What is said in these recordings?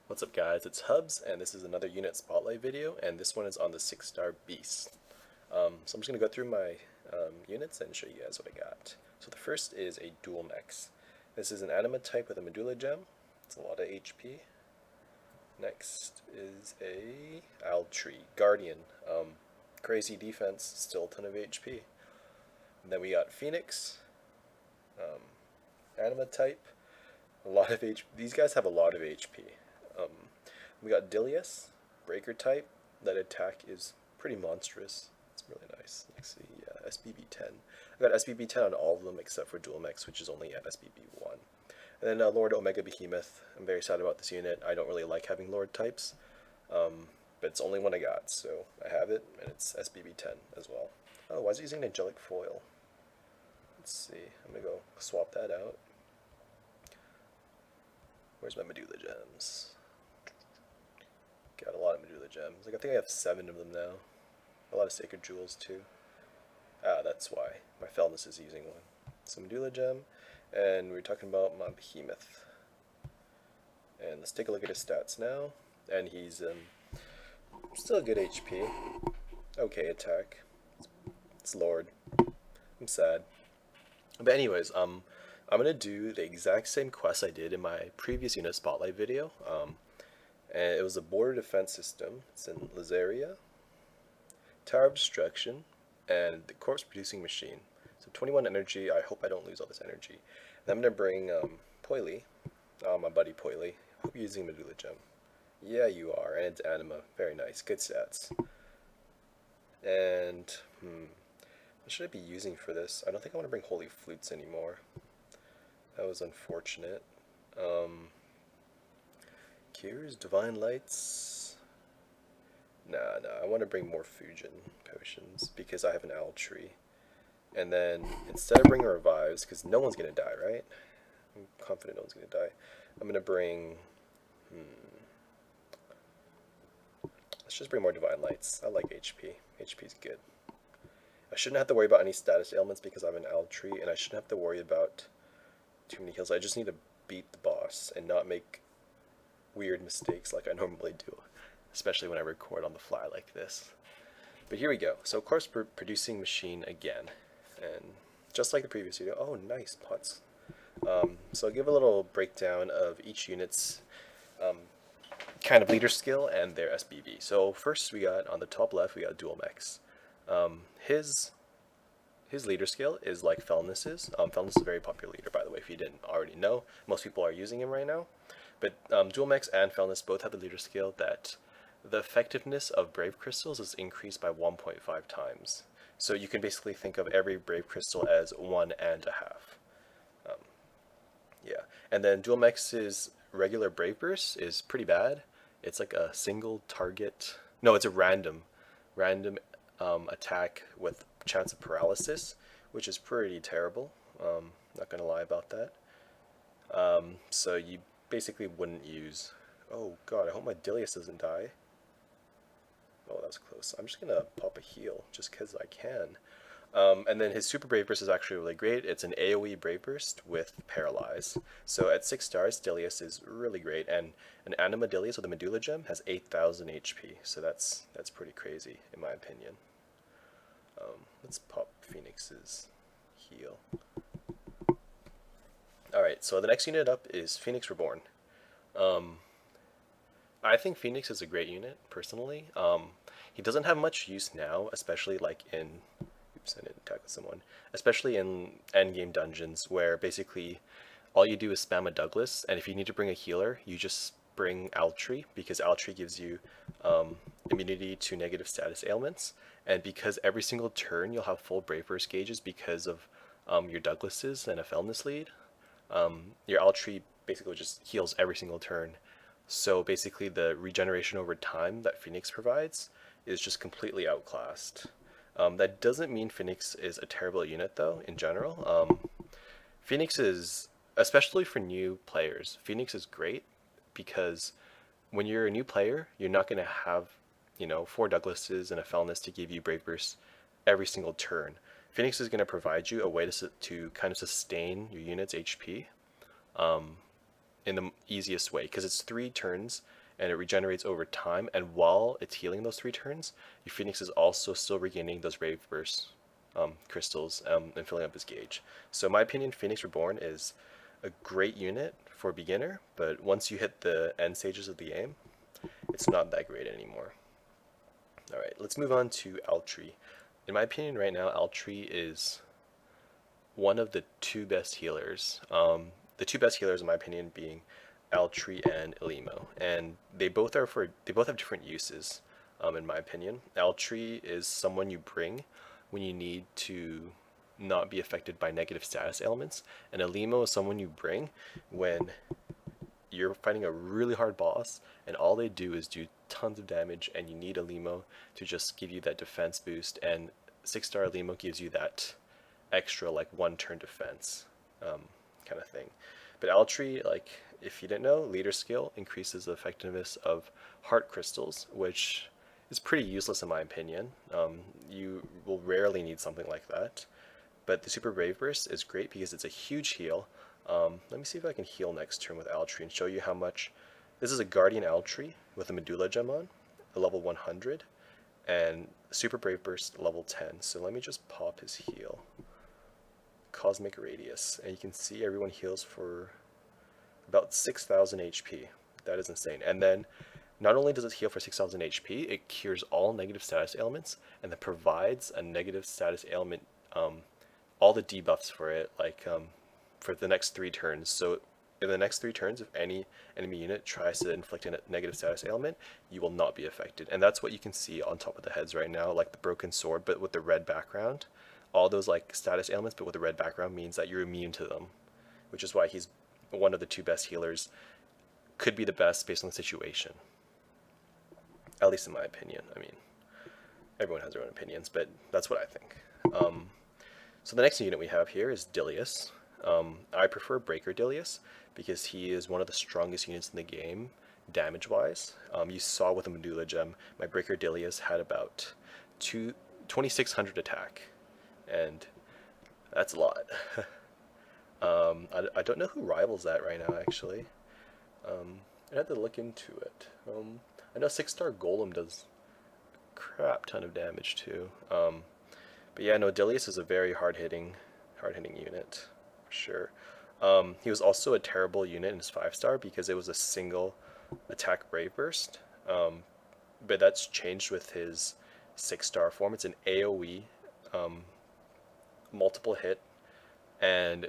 What's up guys, it's Hubs, and this is another unit spotlight video, and this one is on the 6-star Beast. So I'm just going to go through my units and show you guys what I got. So the first is a dual mechs. This is an anima type with a medulla gem. It's a lot of HP. Next is a Altree Guardian. Crazy defense, still a ton of HP. And then we got Phoenix, anima type, a lot of HP. These guys have a lot of HP. We got Dilius, breaker type. That attack is pretty monstrous. It's really nice. Let's see, yeah, SBB10. I got SBB10 on all of them except for Dual Mechs, which is only at SBB1. And then Lord Omega Behemoth. I'm very sad about this unit. I don't really like having Lord types, but it's the only one I got, so I have it, and it's SBB10 as well. Oh, why is it using an Angelic Foil? Let's see. I'm gonna go swap that out. Where's my Medulla Gems? Got a lot of Medulla Gems. Like, I think I have 7 of them now. A lot of Sacred Jewels too. Ah, that's why. My Felness is using one. So Medulla Gem, and we're talking about my Behemoth. And let's take a look at his stats now. And he's still good HP. Okay attack. It's Lord. I'm sad. But anyways, I'm gonna do the exact same quest I did in my previous unit spotlight video. And it was a border defense system. It's in Lazaria, Tower of Destruction, and the corpse producing machine. So 21 energy. I hope I don't lose all this energy. And I'm gonna bring Poily, my buddy Poily. Hope you're using Medulla Gem. Yeah, you are, and it's anima. Very nice, good stats. And what should I be using for this? I don't think I want to bring Holy Flutes anymore. That was unfortunate. Cures, Divine Lights. Nah, I want to bring more Fujin potions because I have an Altree. And then instead of bringing Revives, because no one's going to die, right? I'm confident no one's going to die. I'm going to bring... Let's just bring more Divine Lights. I like HP. HP's good. I shouldn't have to worry about any status ailments because I have an Altree, and I shouldn't have to worry about too many heals. I just need to beat the boss and not make weird mistakes like I normally do, especially when I record on the fly like this. But here we go. So corpse producing machine again, and just like the previous video. Oh, nice pots. So I'll give a little breakdown of each unit's kind of leader skill and their SBV. So first we got on the top left we got Dual Mechs. His leader skill is like Felness's. Felness is a very popular leader, by the way, if you didn't already know. Most people are using him right now. But Dual Mechs and Felness both have the leader skill that the effectiveness of Brave Crystals is increased by 1.5 times. So you can basically think of every Brave Crystal as 1.5. Yeah, and then Dual Mechs' regular Brave Burst is pretty bad. It's like a single target. No, it's a random attack with chance of paralysis, which is pretty terrible. Not gonna lie about that. So you basically wouldn't use... Oh god, I hope my Dilius doesn't die. Oh, that was close. I'm just gonna pop a heal just because I can. And then his Super Brave Burst is actually really great. It's an AoE Brave Burst with Paralyze. So at 6 stars, Dilius is really great, and an Anima Dilius with a Medulla Gem has 8,000 HP. So that's pretty crazy in my opinion. Let's pop Phoenix's heal. Alright, so the next unit up is Phoenix Reborn. I think Phoenix is a great unit, personally. He doesn't have much use now, especially like in... Oops, I didn't tackle someone. Especially in endgame dungeons, where basically all you do is spam a Douglas, and if you need to bring a healer, you just bring Altree, because Altree gives you immunity to negative status ailments, and because every single turn you'll have full Brave Burst gauges because of your Douglases and a Felness lead, your Altree basically just heals every single turn. So basically the regeneration over time that Phoenix provides is just completely outclassed. That doesn't mean Phoenix is a terrible unit though, in general. Phoenix is, especially for new players, Phoenix is great because when you're a new player, you're not going to have, 4 Douglases and a Felness to give you Brave Burst every single turn. Phoenix is going to provide you a way to kind of sustain your unit's HP in the easiest way because it's 3 turns and it regenerates over time. And while it's healing those 3 turns, your Phoenix is also still regaining those Brave Burst crystals and filling up his gauge. So in my opinion, Phoenix Reborn is a great unit for a beginner, but once you hit the end stages of the game, it's not that great anymore. Alright, let's move on to Altri. In my opinion right now, Altri is one of the 2 best healers. The 2 best healers in my opinion being Altri and Elimo, and they both have different uses. In my opinion, Altri is someone you bring when you need to not be affected by negative status ailments, and Elimo is someone you bring when you're fighting a really hard boss and all they do is do tons of damage and you need Elimo to just give you that defense boost, and 6-star Elimo gives you that extra like 1-turn defense kind of thing. But Altri, like if you didn't know, leader skill increases the effectiveness of heart crystals, which is pretty useless in my opinion. You will rarely need something like that. But the Super Brave Burst is great because it's a huge heal. Let me see if I can heal next turn with Altri and show you how much. This is a Guardian Altri with a Medulla gem on, a level 100, and Super Brave Burst level 10. So let me just pop his heal. Cosmic Radius, and you can see everyone heals for about 6,000 HP. That is insane. And then not only does it heal for 6,000 HP, it cures all negative status ailments, and then provides a negative status ailment, all the debuffs for it, like for the next 3 turns. So in the next 3 turns, if any enemy unit tries to inflict a negative status ailment, you will not be affected. And that's what you can see on top of the heads right now, like the broken sword, but with the red background. All those like status ailments, but with a red background, means that you're immune to them, which is why he's one of the 2 best healers. Could be the best based on the situation, at least in my opinion. I mean, everyone has their own opinions, but that's what I think. So the next unit we have here is Dilius. I prefer Breaker Dilius because he is one of the strongest units in the game, damage-wise. You saw with the Medulla gem, my Breaker Dilius had about 2,600 attack, and that's a lot. I don't know who rivals that right now, actually. I'd have to look into it. I know 6-star Golem does a crap ton of damage too. But yeah, no, Dilius is a very hard-hitting unit, for sure. He was also a terrible unit in his 5-star because it was a single attack Brave Burst. But that's changed with his 6-star form. It's an AoE, multiple hit, and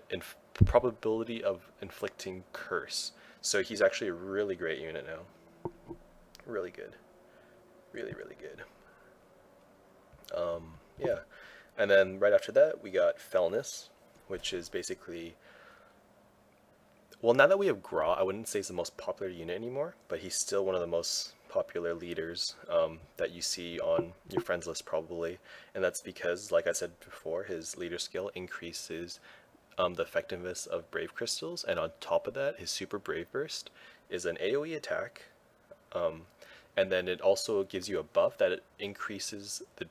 probability of inflicting curse. So he's actually a really great unit now. Really good. Really, really good. Yeah. And then right after that, we got Felnis, which is basically... Well, now that we have Gra, I wouldn't say he's the most popular unit anymore, but he's still one of the most popular leaders that you see on your friends list probably. And that's because, like I said before, his leader skill increases the effectiveness of Brave Crystals, and on top of that, his Super Brave Burst is an AoE attack, and then it also gives you a buff that it increases the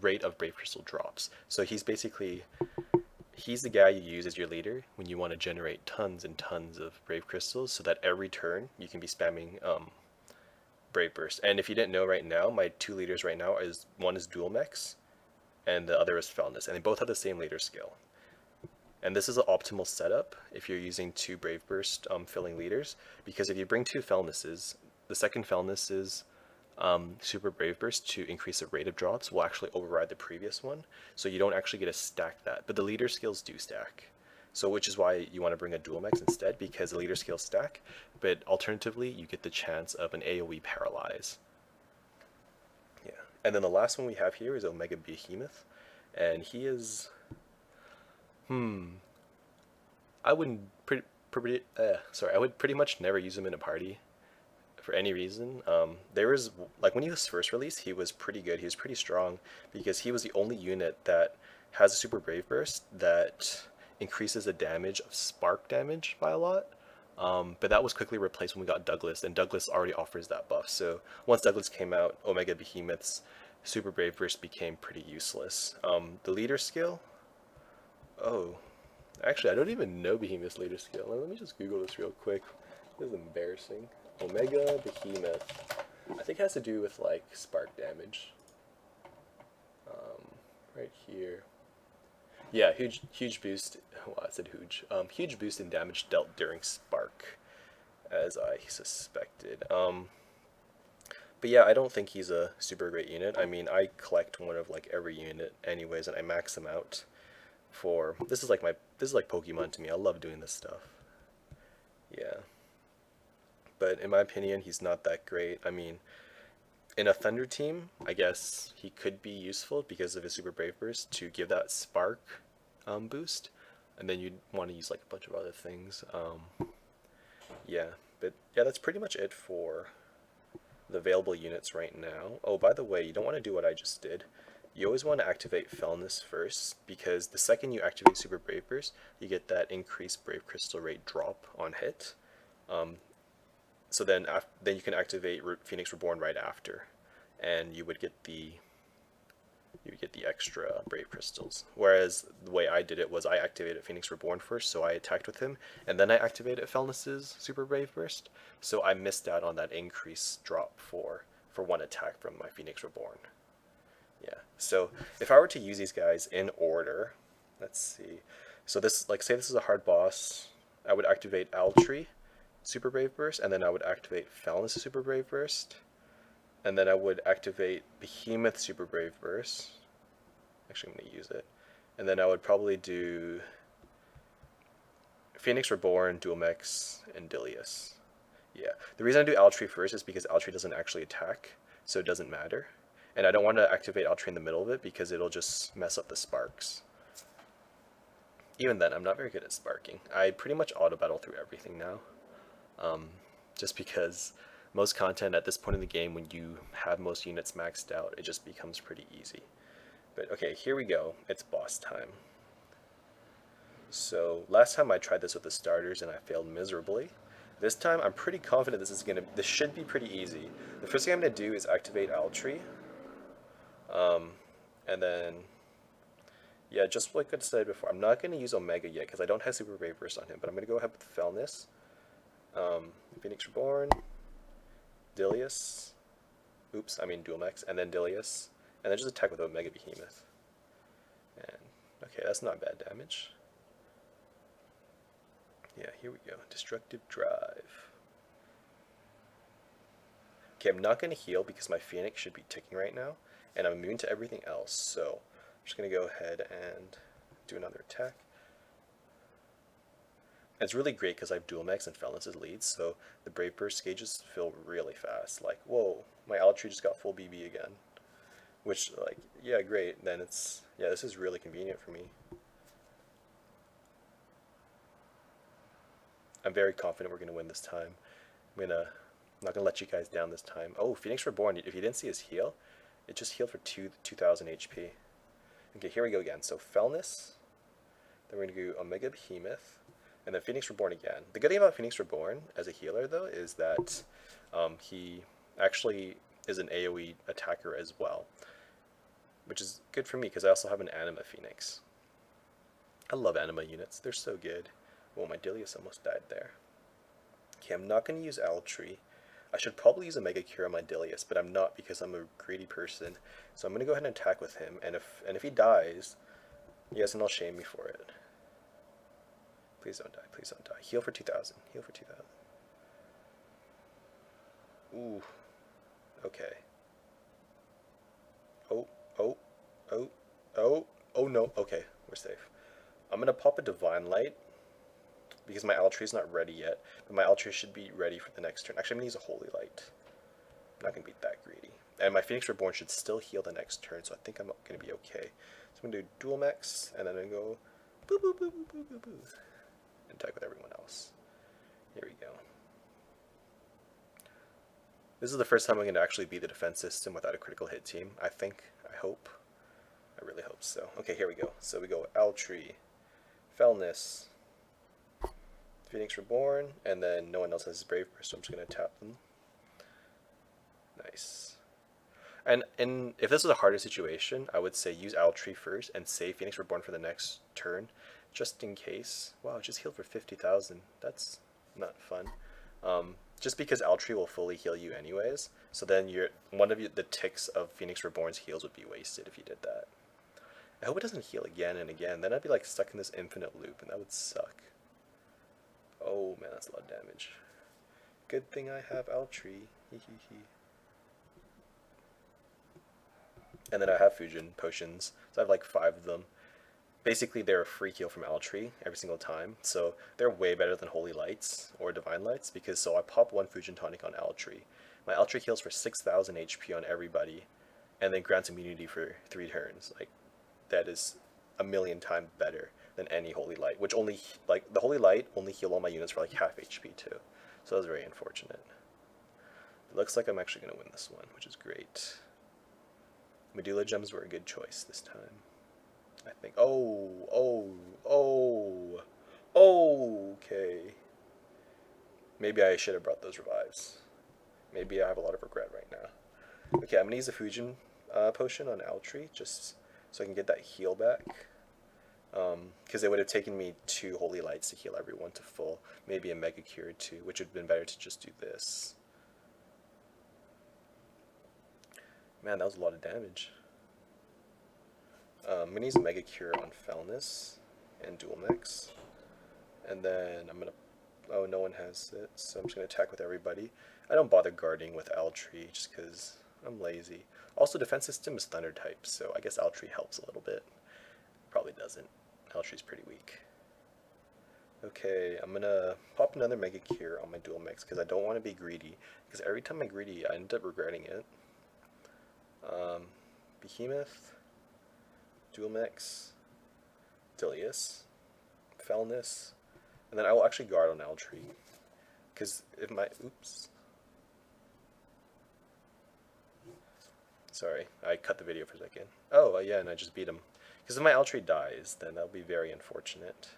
rate of Brave Crystal drops. So he's basically, he's the guy you use as your leader when you want to generate tons and tons of Brave Crystals, so that every turn you can be spamming Brave Burst. And if you didn't know right now, my 2 leaders right now is, one is Dual Mechs, and the other is Felnis, and they both have the same leader skill. And this is an optimal setup if you're using 2 Brave Burst filling leaders, because if you bring 2 Felnises, the second Felnis's Super Brave Burst to increase the rate of drops will actually override the previous one, so you don't actually get to stack that, but the leader skills do stack. So which is why you want to bring a Dual Mechs instead, because the leader skills stack, but alternatively you get the chance of an AoE Paralyze. Yeah, and then the last one we have here is Omega Behemoth, and he is... I would pretty much never use him in a party for any reason. There was, like, when he was first released, he was pretty good. He was pretty strong because he was the only unit that has a Super Brave Burst that increases the damage of spark damage by a lot. But that was quickly replaced when we got Douglas, and Douglas already offers that buff. So once Douglas came out, Omega Behemoth's Super Brave Burst became pretty useless. The leader skill... Oh, actually, I don't even know Behemoth's leader skill. Let me just Google this real quick This is embarrassing. Omega Behemoth. I think it has to do with like spark damage. Right here. Yeah, huge boost. Well, I said huge. Huge boost in damage dealt during spark, as I suspected. But yeah, I don't think he's a super great unit. I mean, I collect one of like every unit anyways, and I max them out for this is like Pokemon to me. I love doing this stuff. Yeah. But in my opinion, he's not that great. I mean, in a Thunder team, I guess he could be useful because of his Super Brave Burst to give that spark boost, and then you'd want to use like a bunch of other things. Yeah, but yeah, that's pretty much it for the available units right now. Oh, by the way, you don't want to do what I just did. You always want to activate Fellness first, because the second you activate Super Brave Burst, you get that increased Brave Crystal rate drop on hit. So then you can activate Phoenix Reborn right after, and you would get the extra Brave Crystals. Whereas the way I did it was I activated Phoenix Reborn first, so I attacked with him, and then I activated Fellness's Super Brave Burst, so I missed out on that increase drop for one attack from my Phoenix Reborn. Yeah, so if I were to use these guys in order, let's see. So this, like, say this is a hard boss, I would activate Altry Super Brave Burst, and then I would activate Fellness Super Brave Burst, and then I would activate Behemoth Super Brave Burst. Actually, I'm going to use it. And then I would probably do Phoenix Reborn, Dualmex, and Dilius. Yeah, the reason I do Altry first is because Altry doesn't actually attack, so it doesn't matter. And I don't want to activate Altry in the middle of it because it'll just mess up the sparks. Even then, I'm not very good at sparking. I pretty much auto battle through everything now. Just because most content at this point in the game, when you have most units maxed out, it just becomes pretty easy. But okay, here we go. It's boss time. So last time I tried this with the starters and I failed miserably. This time I'm pretty confident this should be pretty easy. The first thing I'm gonna do is activate Altry. And then yeah, just like I said before, I'm not gonna use Omega yet because I don't have Super Brave Burst on him, but I'm gonna go ahead with Fellness. Phoenix Reborn, Dilius, Dualmex, and then Dilius, and then just attack with Omega Behemoth. And okay, that's not bad damage. Yeah, here we go. Destructive Drive. Okay, I'm not going to heal because my Phoenix should be ticking right now, and I'm immune to everything else, so I'm just going to go ahead and do another attack. And it's really great because I have Dualmex and Fellness as leads, so the Brave Burst gauges fill really fast. Like, whoa, my Altry just got full BB again. Which, like, yeah, great. Then it's, yeah, this is really convenient for me. I'm very confident we're going to win this time. I'm not going to let you guys down this time. Oh, Phoenix Reborn, if you didn't see his heal, it just healed for 2,000 HP. Okay, here we go again. So Fellness, then we're going to do Omega Behemoth, and then Phoenix Reborn again. The good thing about Phoenix Reborn as a healer, though, is that he actually is an AoE attacker as well, which is good for me because I also have an Anima Phoenix. I love Anima units. They're so good. Well, my Dilius almost died there. Okay, I'm not going to use Altry. I should probably use a Mega Cure on my Dilius, but I'm not because I'm a greedy person. So I'm going to go ahead and attack with him, and if he dies, you guys can all shame me for it. Please don't die, please don't die. Heal for 2,000, heal for 2,000. Ooh, okay. Oh no, okay, we're safe. I'm going to pop a Divine Light, because my Altry is not ready yet, but my Altry should be ready for the next turn. Actually, I'm going to use a Holy Light. I'm not going to be that greedy. And my Phoenix Reborn should still heal the next turn, so I think I'm going to be okay. So I'm going to do Dualmex, and then I'm going to go boo boo boo boo boo boo boo, and attack with everyone else. Here we go. This is the first time I'm going to actually beat the defense system without a critical hit team, I think. I hope. I really hope so. Okay, here we go. So we go Altry, Fellness, Phoenix Reborn, and then no one else has Brave Burst, so I'm just going to tap them. Nice. And if this was a harder situation, I would say use Altry first and save Phoenix Reborn for the next turn, just in case. Wow, it just healed for 50,000. That's not fun. Just because Altry will fully heal you anyways, so then one of the ticks of Phoenix Reborn's heals would be wasted if you did that. I hope it doesn't heal again and again, then I'd be like stuck in this infinite loop and that would suck. Oh man, that's a lot of damage. Good thing I have Altry. And then I have Fusion potions, so I have like 5 of them. Basically, they're a free heal from Altry every single time, so they're way better than Holy Lights or Divine Lights, because so I pop 1 Fusion Tonic on Altry. My Altry heals for 6,000 HP on everybody, and then grants immunity for 3 turns. Like, that is a million times better than any Holy Light, which only, like, the Holy Light only heal all my units for like half HP too, so that was very unfortunate. It looks like I'm actually going to win this one, which is great. Medulla Gems were a good choice this time, I think. Okay. Maybe I should have brought those revives. Maybe I have a lot of regret right now. Okay, I'm going to use a Fusion potion on Altry, just so I can get that heal back. Because it would have taken me 2 Holy Lights to heal everyone to full. Maybe a Mega Cure too, which would have been better to just do this. Man, that was a lot of damage. I'm going to use a Mega Cure on Felness and Dual Mix. And then I'm going to... Oh, no one has it, so I'm just going to attack with everybody. I don't bother guarding with Altry just because I'm lazy. Also, defense system is Thunder type, so I guess Altry helps a little bit. Probably doesn't. Altry's pretty weak. Okay, I'm going to pop another Mega Cure on my Dual Mix because I don't want to be greedy. Because every time I'm greedy, I end up regretting it. Behemoth, Dual Mix, Dilius, Felness, and then I will actually guard on Altry. Because if my... Oops. Sorry, I cut the video for a second. Oh, yeah, and I just beat him. Because if my Altry dies, then that'll be very unfortunate.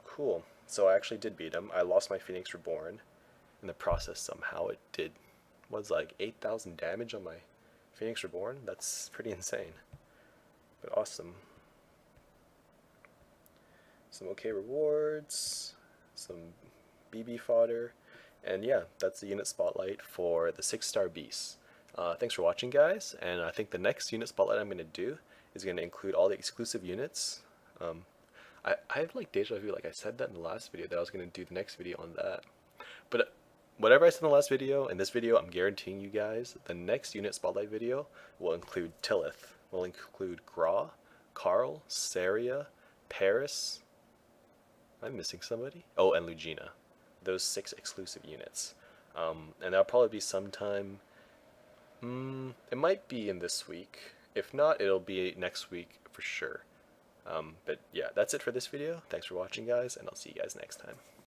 Cool. So I actually did beat him. I lost my Phoenix Reborn. In the process, somehow it did... was like 8,000 damage on my Phoenix Reborn? That's pretty insane. But awesome. Some okay rewards, some BB fodder, and yeah, that's the unit spotlight for the 6-star beasts. Thanks for watching, guys, and I think the next unit spotlight I'm going to do is going to include all the exclusive units. I have like deja vu, like I said that in the last video that I was going to do the next video on that. But whatever I said in the last video, in this video, I'm guaranteeing you guys the next unit spotlight video will include Tillith, will include Gra, Karl, Saria, Paris. Am I missing somebody? Oh, and Lugina. Those 6 exclusive units. And that'll probably be sometime... it might be in this week. If not, it'll be next week for sure. But yeah, that's it for this video. Thanks for watching, guys, and I'll see you guys next time.